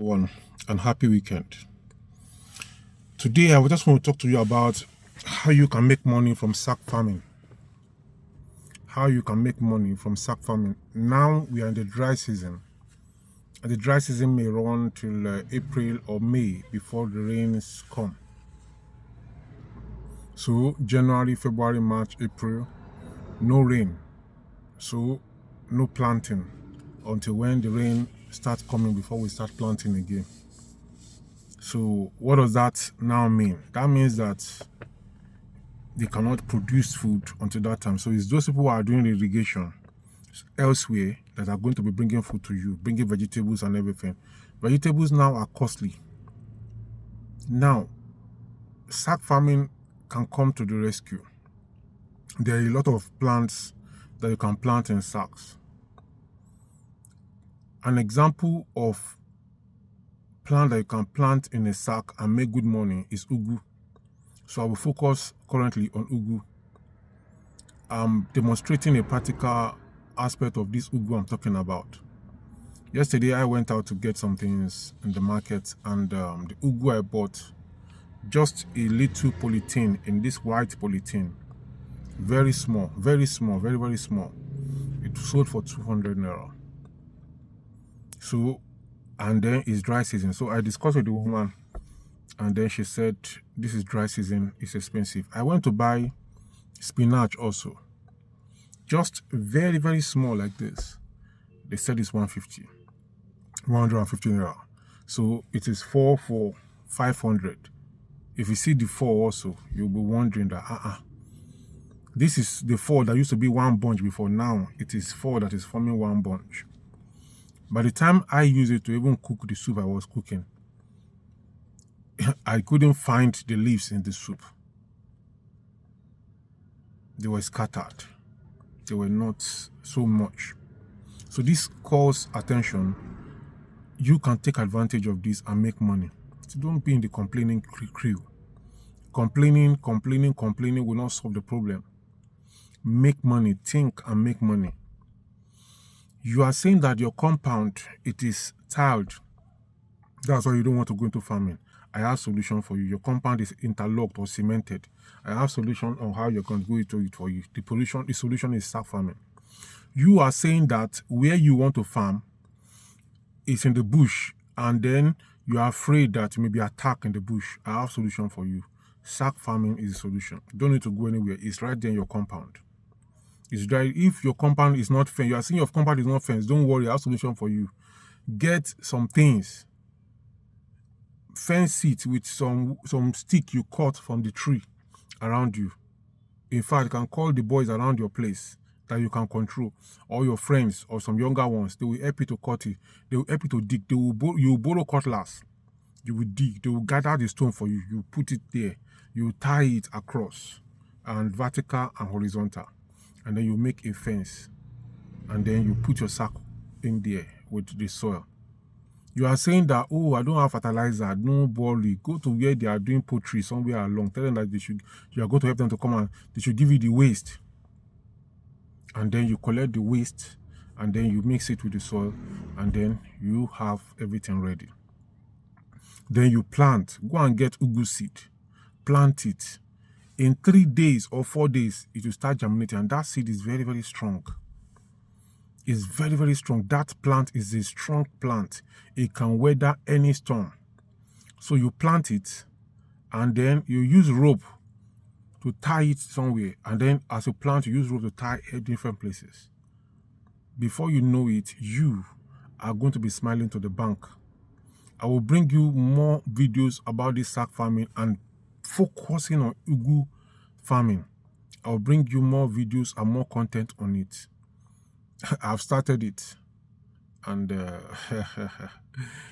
One and happy weekend. Today, I just want to talk to you about how you can make money from sack farming. How you can make money from sack farming. Now we are in the dry season, and the dry season may run till April or May before the rains come. So January, February, March, April, no rain. So no planting until when the rain starts coming before we start planting again. So what does that now mean? That means that they cannot produce food until that time. So it's those people who are doing irrigation elsewhere that are going to be bringing food to you, bringing vegetables and everything. Vegetables now are costly. Now, sack farming can come to the rescue. There are a lot of plants that you can plant in sacks. An example of plant that you can plant in a sack and make good money is ugwu. So I will focus currently on ugwu. I'm demonstrating a practical aspect of this ugwu I'm talking about. Yesterday, I went out to get some things in the market, and the ugwu I bought, just a little polythene in this white polythene, very small, very small, very, very small. It sold for 200 naira. So, and then it's dry season. So I discussed with the woman, and then she said, this is dry season, it's expensive. I went to buy spinach also, just very, very small like this. They said it's 150 naira. So it is 4 for 500. If you see the 4 also, you'll be wondering that this is the 4 that used to be one bunch before. Now it is 4 that is forming one bunch. By the time I use it to even cook the soup I was cooking, I couldn't find the leaves in the soup. They were scattered. They were not so much. So this calls attention. You can take advantage of this and make money. So don't be in the complaining crew. Complaining will not solve the problem. Make money, think and make money. You are saying that your compound, it is tiled. That's why you don't want to go into farming. I have a solution for you. Your compound is interlocked or cemented. I have a solution on how you're going to go into it for you. The solution is sack farming. You are saying that where you want to farm is in the bush, and then you are afraid that you may be attacked in the bush. I have a solution for you. Sack farming is a solution. You don't need to go anywhere. It's right there in your compound. It's dry. If your compound is not fenced, you are saying your compound is not fenced, don't worry, I have a solution for you. Get some things. Fence it with some stick you cut from the tree around you. In fact, you can call the boys around your place that you can control, or your friends or some younger ones. They will help you to cut it. They will help you to dig. You will borrow cutlass. You will dig. They will gather the stone for you. You put it there. You tie it across, and vertical and horizontal. And then you make a fence, and then you put your sack in there with the soil. You are saying that, oh, I don't have fertilizer, no worry. Go to where they are doing poultry somewhere along. Tell them that you are going to help them to come and they should give you the waste. And then you collect the waste, and then you mix it with the soil, and then you have everything ready. Then you plant. Go and get ugwu seed. Plant it. In 3 days or 4 days, it will start germinating, and that seed is very, very strong. It's very, very strong. That plant is a strong plant. It can weather any storm. So you plant it, and then you use rope to tie it somewhere, and then as you plant, you use rope to tie at different places. Before you know it, you are going to be smiling to the bank. I will bring you more videos about this sack farming and focusing on ugwu farming. I'll bring you more videos and more content on it. I've started it, and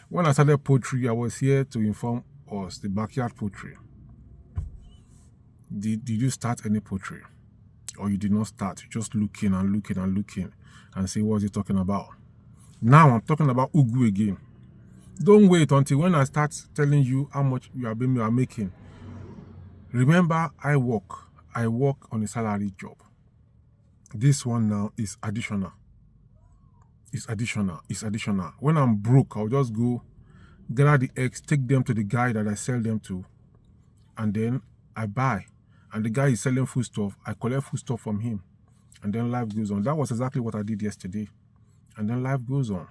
when I started poultry, I was here to inform us the backyard poultry. Did you start any poultry, or you did not start? You're just looking and see what you're talking about. Now I'm talking about ugwu again. Don't wait until when I start telling you how much you are making. Remember, I work on a salary job. This one now is additional. It's additional. When I'm broke, I'll just go gather the eggs, take them to the guy that I sell them to, and then I buy. And the guy is selling foodstuff. I collect foodstuff from him, and then life goes on. That was exactly what I did yesterday, and then life goes on.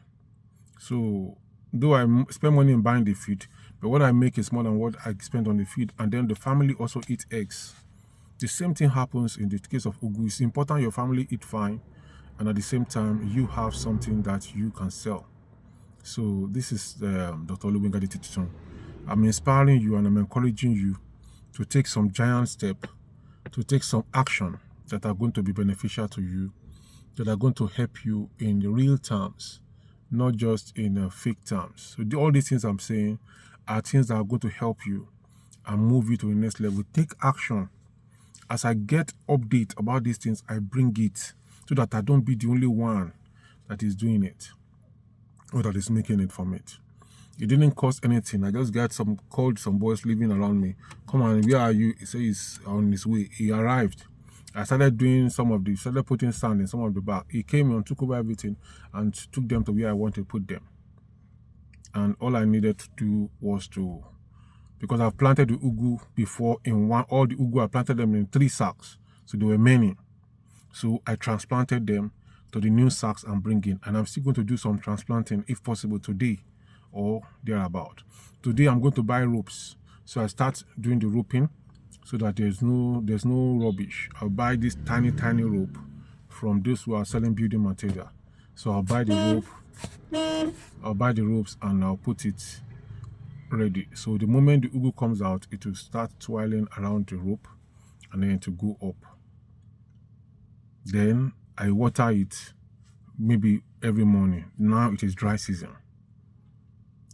So though I spend money in buying the feed, but what I make is more than what I spend on the feed, and then the family also eat eggs. The same thing happens in the case of ugwu. It's important your family eat fine, and at the same time you have something that you can sell. So this is Dr. Oluwengade Titun. I'm inspiring you and I'm encouraging you to take some giant step, to take some action that are going to be beneficial to you, that are going to help you in the real terms, not just in fake terms. So all these things I'm saying are things that are going to help you and move you to the next level. Take action. As I get update about these things, I bring it so that I don't be the only one that is doing it or that is making it from it. It didn't cost anything. I just called some boys living around me. Come on, where are you? He said he's on his way. He arrived. I started putting sand in some of the bag. He came and took over everything and took them to where I wanted to put them. And all I needed to do was because I've planted the ugwu before all the ugwu, I planted them in 3 sacks. So there were many. So I transplanted them to the new sacks I'm bringing. And I'm still going to do some transplanting, if possible, today or thereabout. Today I'm going to buy ropes. So I start doing the roping so that there's no rubbish. I'll buy this tiny rope from those who are selling building material. So I'll buy the ropes and I'll put it ready. So the moment the ugwu comes out, it will start twirling around the rope and then to go up. Then I water it maybe every morning. Now it is dry season.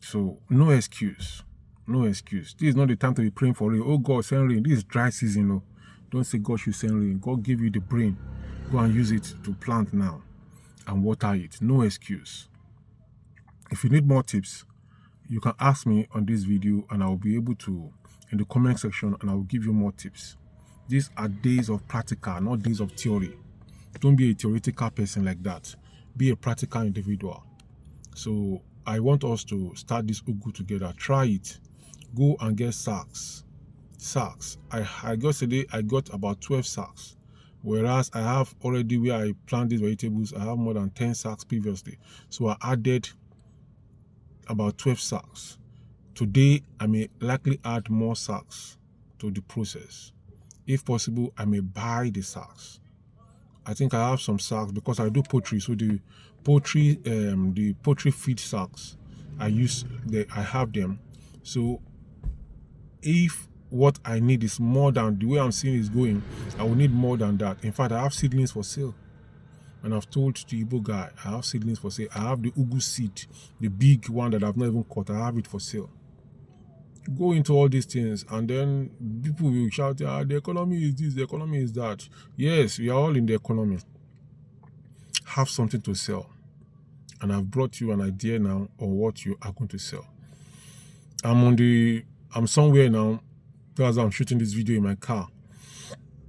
So no excuse. No excuse. This is not the time to be praying for rain. Oh God, send rain. This is dry season. No. Don't say God should send rain. God give you the brain. Go and use it to plant now and water it. No excuse. If you need more tips, you can ask me on this video and I'll be able to in the comment section and I'll give you more tips. These are days of practical, not days of theory. Don't be a theoretical person like that. Be a practical individual. So I want us to start this ugwu together. Try it. Go and get sacks. Yesterday I got about 12 sacks. Whereas I have already, where I plant these vegetables, I have more than 10 sacks previously. So I added about 12 sacks. Today, I may likely add more sacks to the process. If possible, I may buy the sacks. I think I have some sacks because I do poultry. So the poultry feed sacks, I have them. So if what I need is more than the way I'm seeing is going, I will need more than that. In fact, I have seedlings for sale. And I've told the Igbo guy, I have seedlings for sale. I have the ugwu seed, the big one that I've not even cut. I have it for sale. Go into all these things and then people will shout, the economy is this, the economy is that. Yes, we are all in the economy. Have something to sell. And I've brought you an idea now on what you are going to sell. I'm somewhere now, because I'm shooting this video in my car.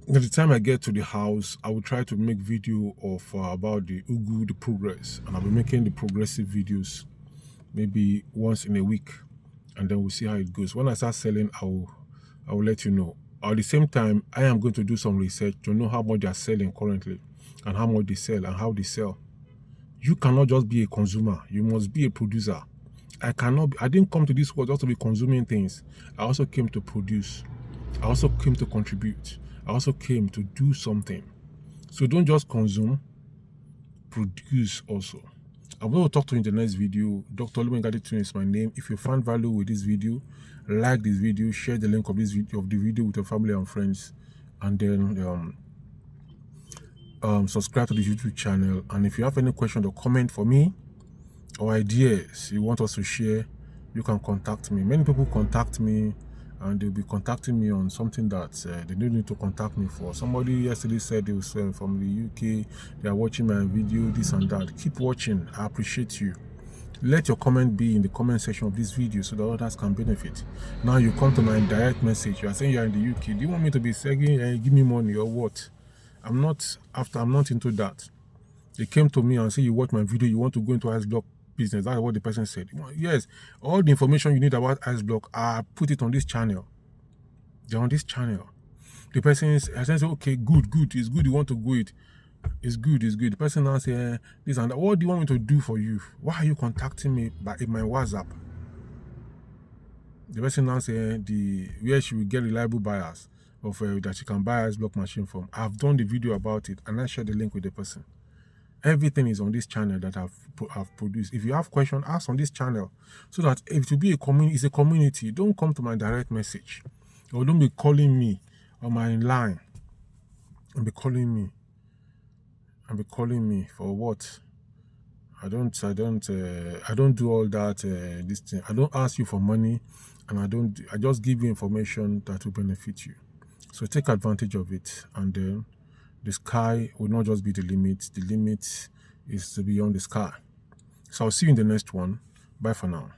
By the time I get to the house, I will try to make video of about the ugwu, the progress, and I'll be making the progressive videos maybe once in a week, and then we'll see how it goes. When I start selling, I will let you know. At the same time, I am going to do some research to know how much they are selling currently, and how much they sell, and how they sell. You cannot just be a consumer. You must be a producer. I didn't come to this world just to be consuming things. I also came to produce. I also came to contribute. I also came to do something. So don't just consume, produce also. I'm going to talk to you in the next video. Dr. Oluwengade Titun is my name. If you found value with this video, like this video, share the link of this video with your family and friends, and then subscribe to the YouTube channel. And if you have any question or comment for me or ideas you want us to share, you can contact me. Many people contact me and they'll be contacting me on something that they don't need to contact me for. Somebody yesterday said they was from the UK, they are watching my video, this and that. Keep watching. I appreciate you. Let your comment be in the comment section of this video so that others can benefit. Now you come to my direct message. You are saying you are in the UK. Do you want me to be saying, give me money or what? I'm not into that. They came to me and say, you watch my video, you want to go into ice block business. That's what the person said. Yes, all the information you need about ice block, I put it on this channel. They're on this channel. The person is, I say, okay, good, it's good. You want to go it. It's good. The person now say this and that. What do you want me to do for you? Why are you contacting me in my WhatsApp? The person now say where she will get reliable buyers of that she can buy ice block machine from. I've done the video about it and I shared the link with the person. Everything is on this channel that I've produced. If you have questions, ask on this channel, so that if it will be it's a community. Don't come to my direct message, or don't be calling me on my line and be calling me for what? I don't do all that. This thing. I don't ask you for money, and I just give you information that will benefit you. So take advantage of it, and then the sky will not just be the limit. The limit is beyond the sky. So I'll see you in the next one. Bye for now.